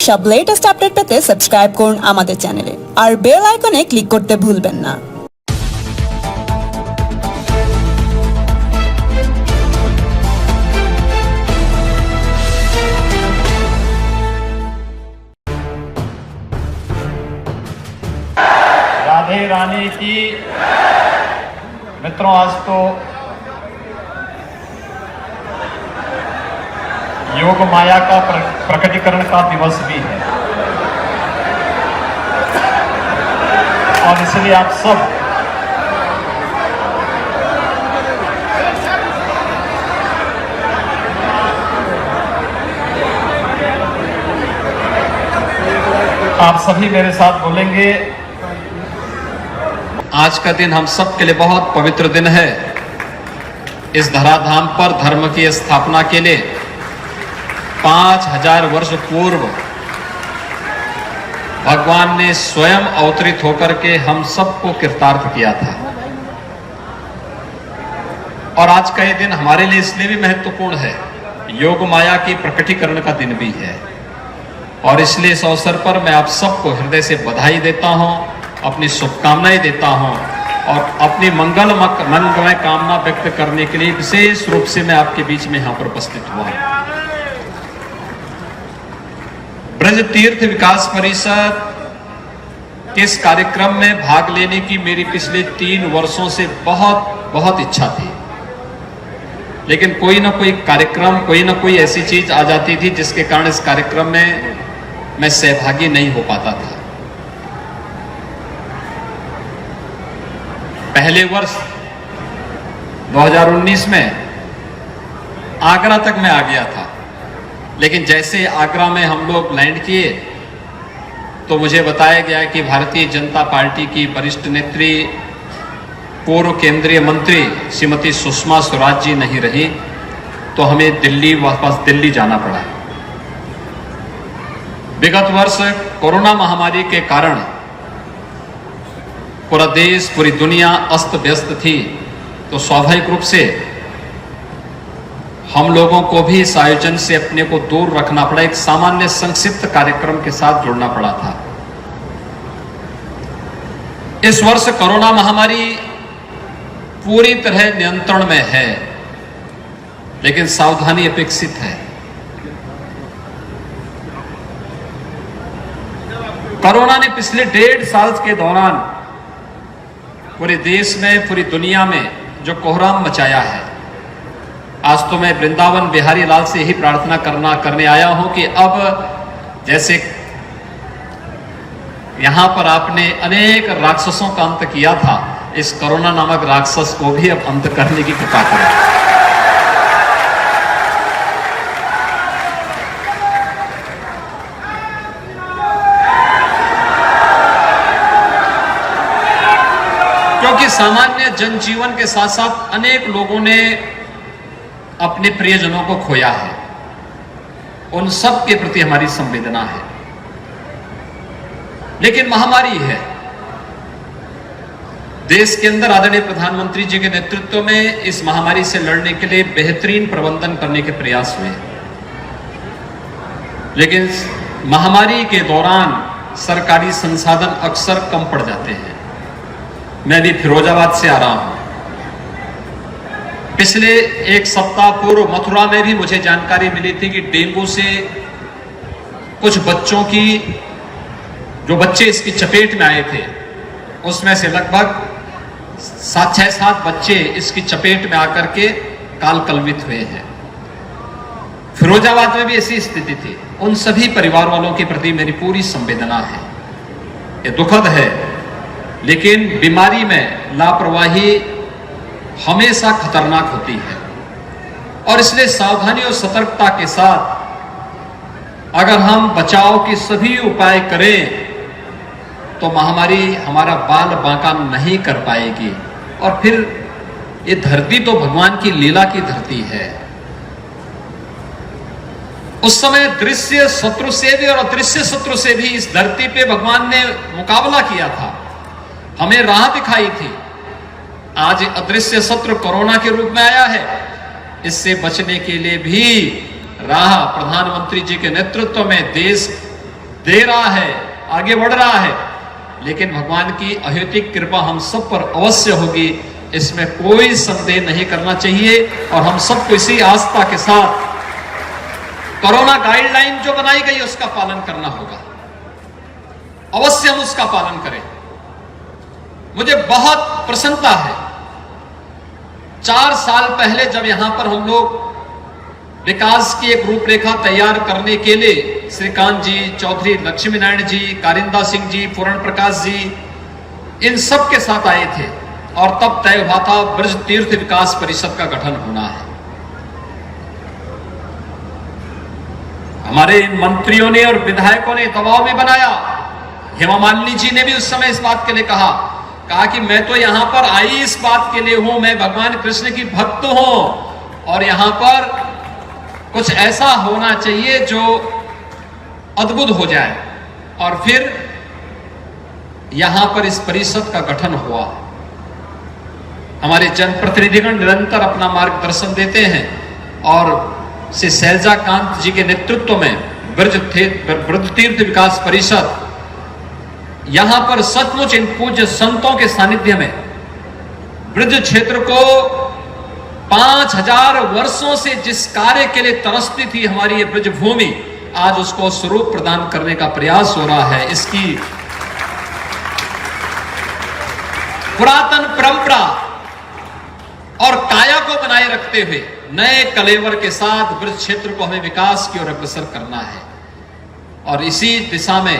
সব latest update পেতে subscribe করুন আমাদের চ্যানেলে আর বেল আইকনে ক্লিক করতে ভুলবেন না। राधे रानी की। मित्रों, आज तो योग माया का प्रकटीकरण का दिवस भी है और इसलिए आप सब सभी मेरे साथ बोलेंगे। आज का दिन हम सब के लिए बहुत पवित्र दिन है। इस धराधाम पर धर्म की स्थापना के लिए 5000 वर्ष पूर्व भगवान ने स्वयं अवतरित होकर के हम सबको कृतार्थ किया था और आज का ये दिन हमारे लिए इसलिए भी महत्वपूर्ण है, योग माया की प्रकटीकरण का दिन भी है और इसलिए इस अवसर पर मैं आप सबको हृदय से बधाई देता हूं, अपनी शुभकामनाएं देता हूं और अपनी मंगलमय कामना व्यक्त करने के लिए विशेष रूप से मैं आपके बीच में यहां पर उपस्थित हुआ हूं। ब्रज तीर्थ विकास परिषद के इस कार्यक्रम में भाग लेने की मेरी पिछले 3 वर्षों से बहुत इच्छा थी, लेकिन कोई ना कोई कार्यक्रम, कोई ना कोई ऐसी चीज आ जाती थी जिसके कारण इस कार्यक्रम में मैं सहभागी नहीं हो पाता था। पहले वर्ष 2019 में आगरा तक मैं आ गया था, लेकिन जैसे आगरा में हम लोग लैंड किए तो मुझे बताया गया कि भारतीय जनता पार्टी की वरिष्ठ नेत्री, पूर्व केंद्रीय मंत्री श्रीमती सुषमा स्वराज जी नहीं रही, तो हमें वापस दिल्ली जाना पड़ा। विगत वर्ष कोरोना महामारी के कारण पूरा देश, पूरी दुनिया अस्त व्यस्त थी, तो स्वाभाविक रूप से हम लोगों को भी इस आयोजन से अपने को दूर रखना पड़ा, एक सामान्य संक्षिप्त कार्यक्रम के साथ जुड़ना पड़ा था। इस वर्ष कोरोना महामारी पूरी तरह नियंत्रण में है, लेकिन सावधानी अपेक्षित है। कोरोना ने पिछले 1.5 साल के दौरान पूरे देश में, पूरी दुनिया में जो कोहराम मचाया है, आज तो मैं वृंदावन बिहारी लाल से ही प्रार्थना करने आया हूं कि अब जैसे यहां पर आपने अनेक राक्षसों का अंत किया था, इस कोरोना नामक राक्षस को भी अब अंत करने की कृपा करें। क्योंकि सामान्य जनजीवन के साथ साथ अनेक लोगों ने अपने प्रियजनों को खोया है, उन सब के प्रति हमारी संवेदना है। लेकिन महामारी है, देश के अंदर आदरणीय प्रधानमंत्री जी के नेतृत्व में इस महामारी से लड़ने के लिए बेहतरीन प्रबंधन करने के प्रयास हुए, लेकिन महामारी के दौरान सरकारी संसाधन अक्सर कम पड़ जाते हैं। मैं अभी फिरोजाबाद से आ रहा हूं। पिछले 1 सप्ताह पूर्व मथुरा में भी मुझे जानकारी मिली थी कि डेंगू से कुछ बच्चों की, जो बच्चे इसकी चपेट में आए थे, उसमें से लगभग 6-7 बच्चे इसकी चपेट में आकर के काल कलवित हुए हैं। फिरोजाबाद में भी ऐसी स्थिति थी। उन सभी परिवार वालों के प्रति मेरी पूरी संवेदना है। ये दुखद है, लेकिन बीमारी में लापरवाही हमेशा खतरनाक होती है और इसलिए सावधानी और सतर्कता के साथ अगर हम बचाव के सभी उपाय करें तो महामारी हमारा बाल बांका नहीं कर पाएगी और फिर ये धरती तो भगवान की लीला की धरती है। उस समय दृश्य शत्रु से भी और अदृश्य शत्रु से भी इस धरती पे भगवान ने मुकाबला किया था, हमें राह दिखाई थी। आज अदृश्य शत्रु कोरोना के रूप में आया है, इससे बचने के लिए भी राह प्रधानमंत्री जी के नेतृत्व में देश दे रहा है, आगे बढ़ रहा है, लेकिन भगवान की अहेतुक कृपा हम सब पर अवश्य होगी, इसमें कोई संदेह नहीं करना चाहिए। और हम सबको इसी आस्था के साथ कोरोना गाइडलाइन जो बनाई गई उसका पालन करना होगा, अवश्य हम उसका पालन करें। मुझे बहुत प्रसन्नता है, 4 साल पहले जब यहां पर हम लोग विकास की एक रूपरेखा तैयार करने के लिए श्रीकांत जी, चौधरी लक्ष्मी नारायण जी, कारिंदा सिंह जी, पूर्ण प्रकाश जी, इन सब के साथ आए थे और तब तय हुआ था ब्रज तीर्थ विकास परिषद का गठन होना है। हमारे इन मंत्रियों ने और विधायकों ने दबाव में बनाया। हेमा मालिनी जी ने भी उस समय इस बात के लिए कहा कि मैं तो यहां पर आई इस बात के लिए हूं, मैं भगवान कृष्ण की भक्त हूं और यहां पर कुछ ऐसा होना चाहिए जो अद्भुत हो जाए। और फिर यहां पर इस परिषद का गठन हुआ। हमारे जनप्रतिनिधिगण निरंतर अपना मार्गदर्शन देते हैं और श्री शैलजा कांत जी के नेतृत्व में ब्रज तीर्थ विकास परिषद यहां पर सचमुच इन पूज्य संतों के सानिध्य में ब्रज क्षेत्र को 5000 वर्षों से जिस कार्य के लिए तरसती थी हमारी ये ब्रज भूमि, आज उसको स्वरूप प्रदान करने का प्रयास हो रहा है। इसकी पुरातन परंपरा और काया को बनाए रखते हुए नए कलेवर के साथ ब्रज क्षेत्र को हमें विकास की ओर अग्रसर करना है और इसी दिशा में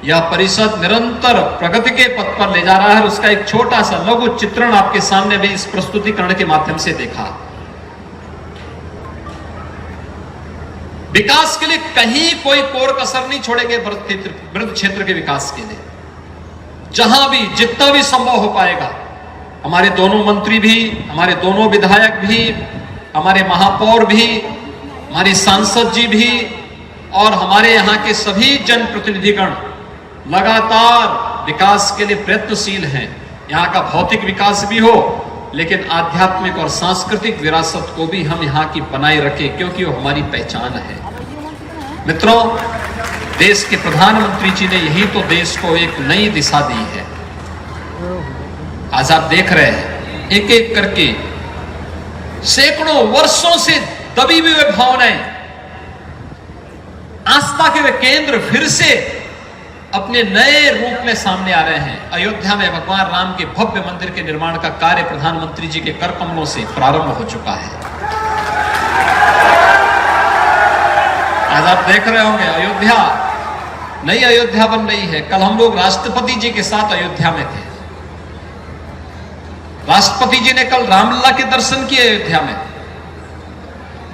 यह परिषद निरंतर प्रगति के पथ पर ले जा रहा है। उसका एक छोटा सा लघु चित्रण आपके सामने भी इस प्रस्तुतिकरण के माध्यम से देखा। विकास के लिए कहीं कोई कोर कसर नहीं छोड़ेंगे ब्रज क्षेत्र के विकास के लिए। जहां भी जितना भी संभव हो पाएगा, हमारे दोनों मंत्री भी, हमारे दोनों विधायक भी, हमारे महापौर भी, हमारी सांसद जी भी और हमारे यहाँ के सभी जनप्रतिनिधिगण लगातार विकास के लिए प्रयत्नशील हैं। यहाँ का भौतिक विकास भी हो, लेकिन आध्यात्मिक और सांस्कृतिक विरासत को भी हम यहाँ की बनाए रखें, क्योंकि वो हमारी पहचान है। मित्रों, देश के प्रधानमंत्री जी ने यही तो देश को एक नई दिशा दी है। आज आप देख रहे हैं एक एक करके सैकड़ों वर्षों से दबी हुई वे भावनाएं, आस्था के वे केंद्र फिर से अपने नए रूप में सामने आ रहे हैं। अयोध्या में भगवान राम के भव्य मंदिर के निर्माण का कार्य प्रधानमंत्री जी के कर कमलों से प्रारंभ हो चुका है। आज आप देख रहे होंगे अयोध्या, नई अयोध्या बन रही है। कल हम लोग राष्ट्रपति जी के साथ अयोध्या में थे। राष्ट्रपति जी ने कल रामलला के दर्शन किए अयोध्या में।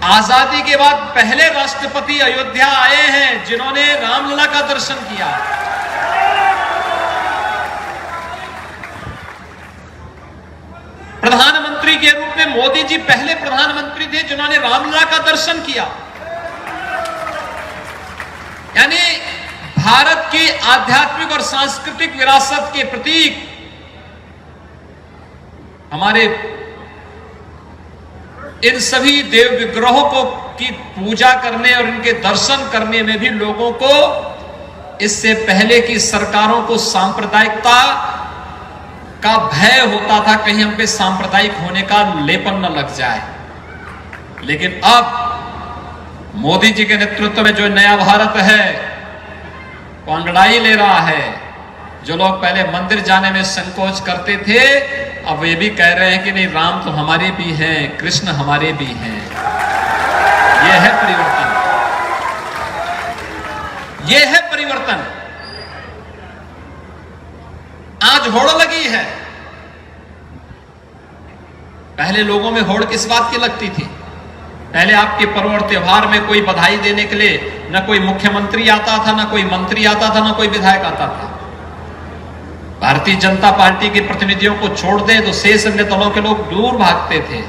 आजादी के बाद पहले राष्ट्रपति अयोध्या आए हैं जिन्होंने रामलला का दर्शन किया। प्रधानमंत्री के रूप में मोदी जी पहले प्रधानमंत्री थे जिन्होंने रामलला का दर्शन किया। यानी भारत की आध्यात्मिक और सांस्कृतिक विरासत के प्रतीक हमारे इन सभी देव विग्रहों को की पूजा करने और इनके दर्शन करने में भी लोगों को इससे पहले की सरकारों को सांप्रदायिकता का भय होता था, कहीं हम पे सांप्रदायिक होने का लेपन न लग जाए। लेकिन अब मोदी जी के नेतृत्व में जो नया भारत है वो अंगड़ाई ले रहा है। जो लोग पहले मंदिर जाने में संकोच करते थे, अब ये भी कह रहे हैं कि नहीं, राम तो हमारे भी हैं, कृष्ण हमारे भी हैं। यह है परिवर्तन, यह है परिवर्तन। आज होड़ लगी है। पहले लोगों में होड़ किस बात की लगती थी? पहले आपके पर्व और त्योहार में कोई बधाई देने के लिए न कोई मुख्यमंत्री आता था, न कोई मंत्री आता था, न कोई विधायक आता था। भारतीय जनता पार्टी के प्रतिनिधियों को छोड़ दे तो शेष अन्य दलों के लोग दूर भागते थे।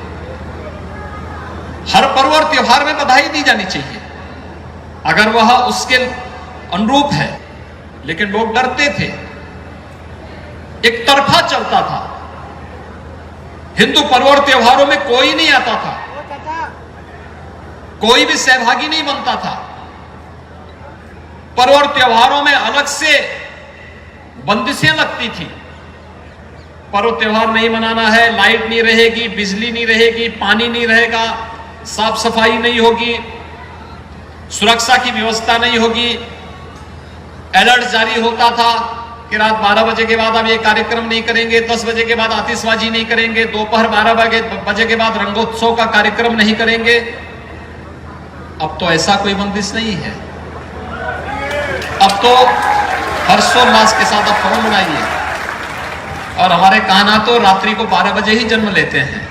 हर पर्व और त्योहार में बधाई दी जानी चाहिए अगर वह उसके अनुरूप है, लेकिन लोग डरते थे। एक तरफा चलता था। हिंदू पर्व और त्योहारों में कोई नहीं आता था, कोई भी सहभागी नहीं बनता था। पर्व और त्योहारों में अलग से बंदिशें लगती थी। पर्व त्योहार नहीं मनाना है, लाइट नहीं रहेगी, बिजली नहीं रहेगी, पानी नहीं रहेगा, साफ सफाई नहीं होगी, सुरक्षा की व्यवस्था नहीं होगी। अलर्ट जारी होता था कि रात 12 बजे के बाद अब ये कार्यक्रम नहीं करेंगे, 10 बजे के बाद आतिशबाजी नहीं करेंगे, दोपहर 12 बजे के बाद रंगोत्सव का कार्यक्रम नहीं करेंगे। अब तो ऐसा कोई बंदिश नहीं है। अब तो हर्षोल्लास के साथ आप पर्व मनाइए। और हमारे कान्हा तो रात्रि को 12 बजे ही जन्म लेते हैं।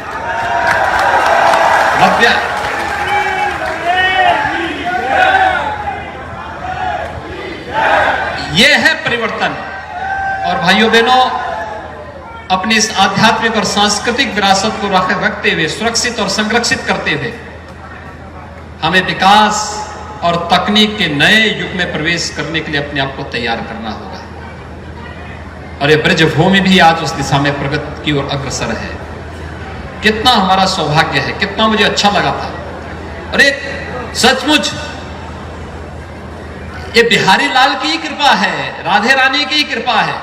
मध्य ये है परिवर्तन। और भाइयों बहनों, अपनी इस आध्यात्मिक और सांस्कृतिक विरासत को रखते हुए, सुरक्षित और संरक्षित करते हुए, हमें विकास और तकनीक के नए युग में प्रवेश करने के लिए अपने आप को तैयार करना होगा। और ये ब्रजभूमि भी आज उस दिशा में प्रगति की ओर अग्रसर है। कितना हमारा सौभाग्य है, कितना मुझे अच्छा लगा था। अरे सचमुच ये बिहारी लाल की ही कृपा है, राधे रानी की ही कृपा है।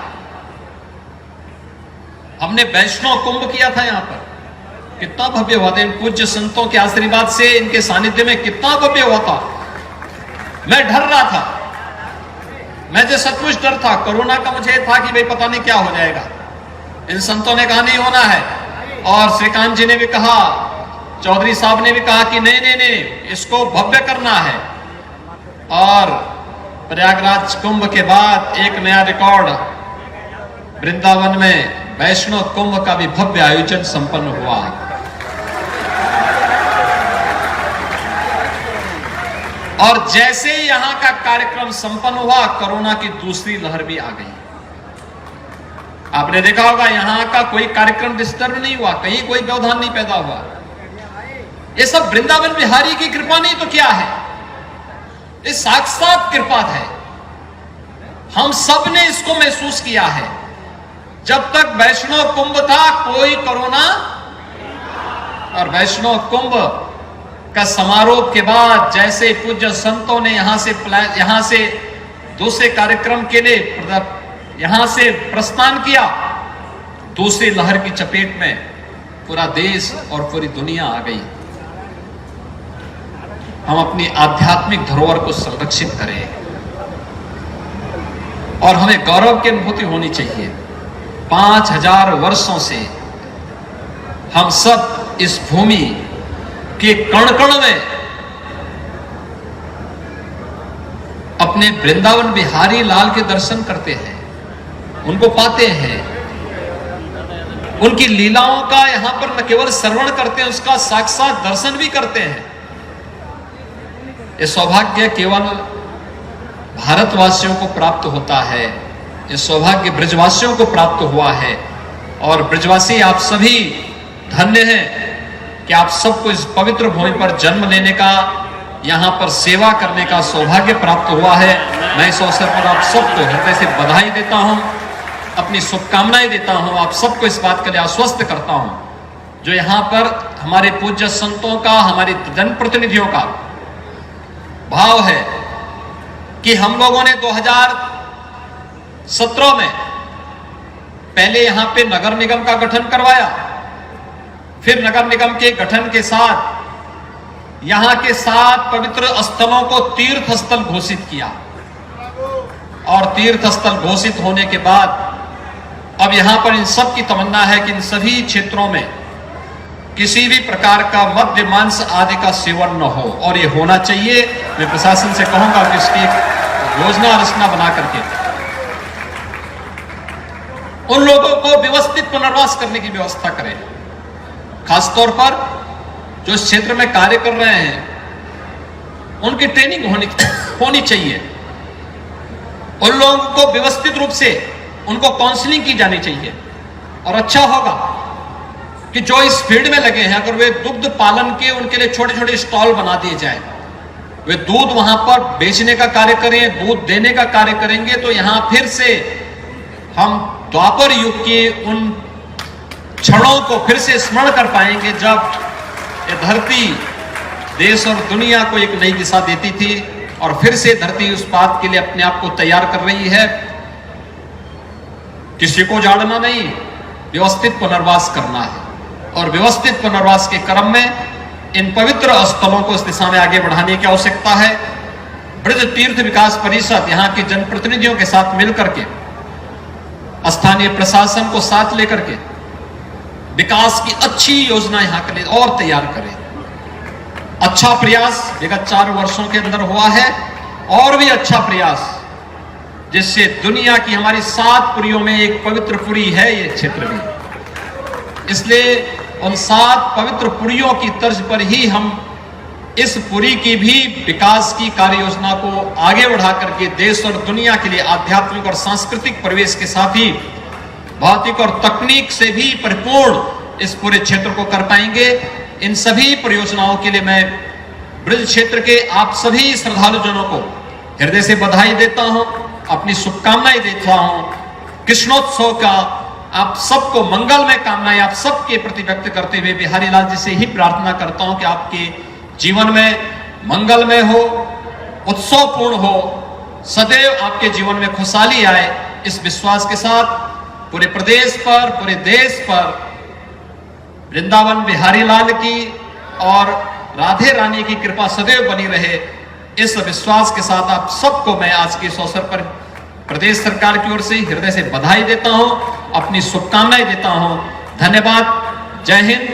हमने वैष्णव कुंभ किया था यहां पर, कितना भव्य हुआ था। इन पूज्य संतों के आशीर्वाद से, इनके सानिध्य में कितना भव्य हुआ था। मैं डर रहा था, मैं जो सचमुच डर था। कोरोना का मुझे था कि भाई पता नहीं क्या हो जाएगा। इन संतों ने कहा नहीं होना है, और श्रीकांत जी ने भी कहा, चौधरी साहब ने भी कहा कि नहीं नहीं नहीं, इसको भव्य करना है। और प्रयागराज कुंभ के बाद एक नया रिकॉर्ड, वृंदावन में वैष्णव कुंभ का भी भव्य आयोजन संपन्न हुआ। और जैसे ही यहां का कार्यक्रम संपन्न हुआ, कोरोना की दूसरी लहर भी आ गई। आपने देखा होगा यहां का कोई कार्यक्रम डिस्टर्ब नहीं हुआ, कहीं कोई व्यवधान नहीं पैदा हुआ। ये सब वृंदावन बिहारी की कृपा नहीं तो क्या है? ये साक्षात कृपा है। हम सब ने इसको महसूस किया है। जब तक वैष्णव कुंभ था कोई कोरोना, और वैष्णव कुंभ का समारोह के बाद जैसे पूज्य संतों ने यहां से दूसरे कार्यक्रम के लिए यहां से प्रस्थान किया, दूसरी लहर की चपेट में पूरा देश और पूरी दुनिया आ गई। हम अपनी आध्यात्मिक धरोहर को संरक्षित करें और हमें गौरव की अनुभूति होनी चाहिए। 5000 वर्षों से हम सब इस भूमि के कण कण में अपने वृंदावन बिहारी लाल के दर्शन करते हैं, उनको पाते हैं, उनकी लीलाओं का यहां पर न केवल श्रवण करते हैं, उसका साक्षात दर्शन भी करते हैं। ये सौभाग्य केवल भारतवासियों को प्राप्त होता है, ये सौभाग्य ब्रजवासियों को प्राप्त हुआ है। और ब्रजवासी आप सभी धन्य हैं कि आप सबको इस पवित्र भूमि पर जन्म लेने का, यहां पर सेवा करने का सौभाग्य प्राप्त हुआ है। मैं इस अवसर पर आप सबको हृदय से बधाई देता हूं, अपनी शुभकामनाएं देता हूं। आप सबको इस बात के लिए आश्वस्त करता हूं जो यहां पर हमारे पूज्य संतों का, हमारे जनप्रतिनिधियों का भाव है कि हम लोगों ने 2017 में पहले यहां पे नगर निगम का गठन करवाया, फिर नगर निगम के गठन के साथ यहां के 7 पवित्र स्थलों को तीर्थ स्थल घोषित किया। और तीर्थ स्थल घोषित होने के बाद अब यहां पर इन सब की तमन्ना है कि इन सभी क्षेत्रों में किसी भी प्रकार का मद्य मांस आदि का सेवन न हो, और ये होना चाहिए। मैं प्रशासन से कहूंगा कि इसकी एक योजना रचना बना करके उन लोगों को व्यवस्थित पुनर्वास करने की व्यवस्था करें। खासतौर पर जो इस क्षेत्र में कार्य कर रहे हैं उनकी ट्रेनिंग होनी चाहिए। उन लोगों को व्यवस्थित रूप से उनको काउंसलिंग की जानी चाहिए। और अच्छा होगा कि जो इस फील्ड में लगे हैं, अगर वे दुग्ध पालन के, उनके लिए छोटे छोटे स्टॉल बना दिए जाए, वे दूध वहां पर बेचने का कार्य करें, दूध देने का कार्य करेंगे, तो यहां फिर से हम द्वापर युग के उन क्षणों को फिर से स्मरण कर पाएंगे जब ये धरती देश और दुनिया को एक नई दिशा देती थी और फिर से धरती उस बात के लिए अपने आप को तैयार कर रही है। किसी को जाड़ना नहीं, व्यवस्थित पुनर्वास करना है और व्यवस्थित पुनर्वास के क्रम में इन पवित्र स्थलों को इस दिशा में आगे बढ़ाने की आवश्यकता है। ब्रज तीर्थ विकास परिषद यहाँ के जनप्रतिनिधियों के साथ मिलकर के, स्थानीय प्रशासन को साथ लेकर के विकास की अच्छी योजना यहाँ के लिए और तैयार करें। अच्छा प्रयास विगत 4 वर्षों के अंदर हुआ है और भी अच्छा प्रयास, जिससे दुनिया की हमारी 7 पुरियों में एक पवित्र पुरी है ये क्षेत्र भी। इसलिए उन 7 पवित्र पुरियों की तर्ज पर ही हम इस पुरी की भी विकास की कार्य योजना को आगे बढ़ा करके देश और दुनिया के लिए आध्यात्मिक और सांस्कृतिक परिवेश के साथ ही भौतिक और तकनीक से भी परिपूर्ण इस पूरे क्षेत्र को कर पाएंगे। इन सभी परियोजनाओं के लिए मैं ब्रज क्षेत्र के आप सभी श्रद्धालुजनों को हृदय से बधाई देता हूं, अपनी शुभकामनाएं देता हूं। कृष्णोत्सव का आप सबको मंगलमय कामनाएं आप सबके प्रति व्यक्त करते हुए बिहारी लाल जी से ही प्रार्थना करता हूं कि आपके जीवन में मंगलमय हो, उत्सवपूर्ण हो, सदैव आपके जीवन में खुशहाली आए। इस विश्वास के साथ पूरे प्रदेश पर, पूरे देश पर वृंदावन बिहारी लाल की और राधे रानी की कृपा सदैव बनी रहे, इस विश्वास के साथ आप सबको मैं आज के इस अवसर पर प्रदेश सरकार की ओर से हृदय से बधाई देता हूं, अपनी शुभकामनाएं देता हूं। धन्यवाद। जय हिंद,